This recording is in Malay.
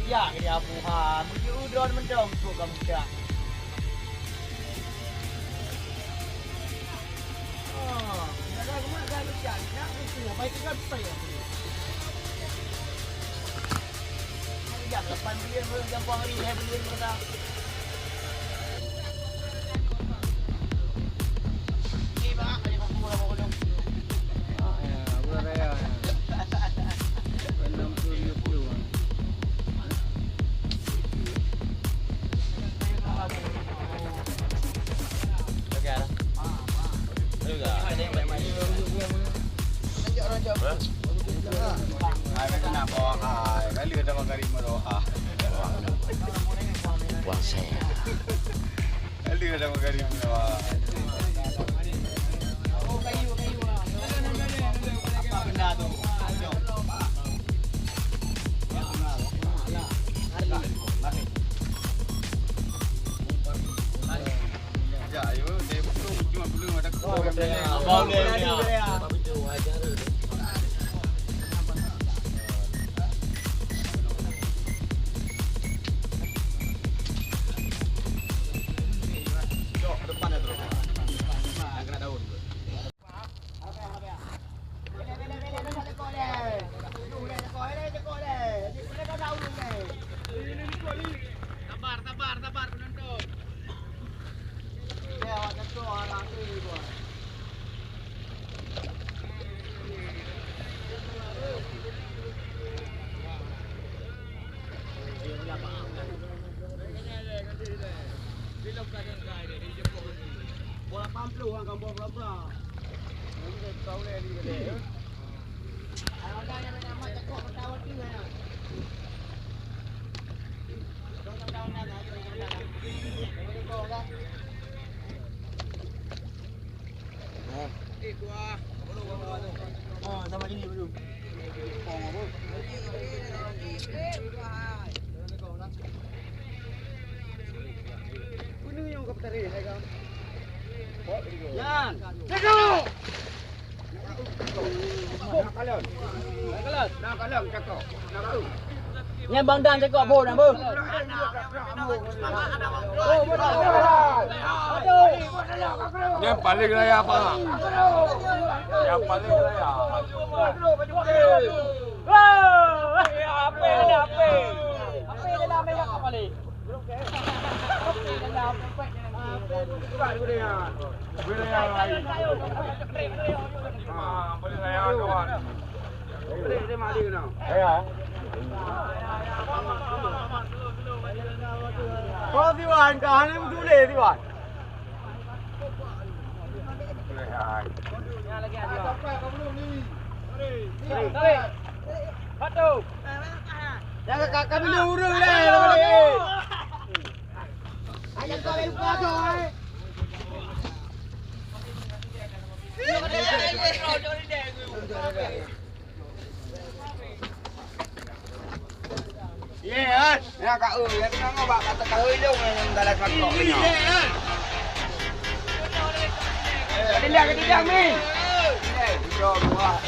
Ya, dia buha. Mesti udon mendong tu kamu dah. Oh, ada ke mana dah siap. Nak mesti baik ke apa ya? Jam 8 bilion belum jam puang hari saya bilion dah. Ni bang, ada apa mula mau dong. Ah ya, bulan raya. 60 Buang saya. Kali ada magari mo. Oh, kayu. Apa benda tu? Ya, yo dia cuma belum ada kau. Sabar penonton. Ya, awak tentu orang tu gua. Bola pamplu orang kampung berapa? Ini kau le di dia. Ada yang nama cekok bertawar tu ya. Oh, sama ini belum. Kuno yung kapatari, hai kam. Yan. Sego. Nakalon cekok. Nakau. Nya bang dan cekok bo dah, bang. Yang paling raya apa? Yang paling raya. Apa dia nama yang apa ni? Paling raya kawan. Dia mari kena. Ya. Kau Diwan, kau ni betul le Diwan. Yang lagi ada. Tarik. Patu. Jangan kakak dulu urung le. Ada kau lupa kau. Yes, ya kak ya tengah ngobak kata kau hidung yang dalam kakak ni. Yes. Ketidak ni. Jom buat.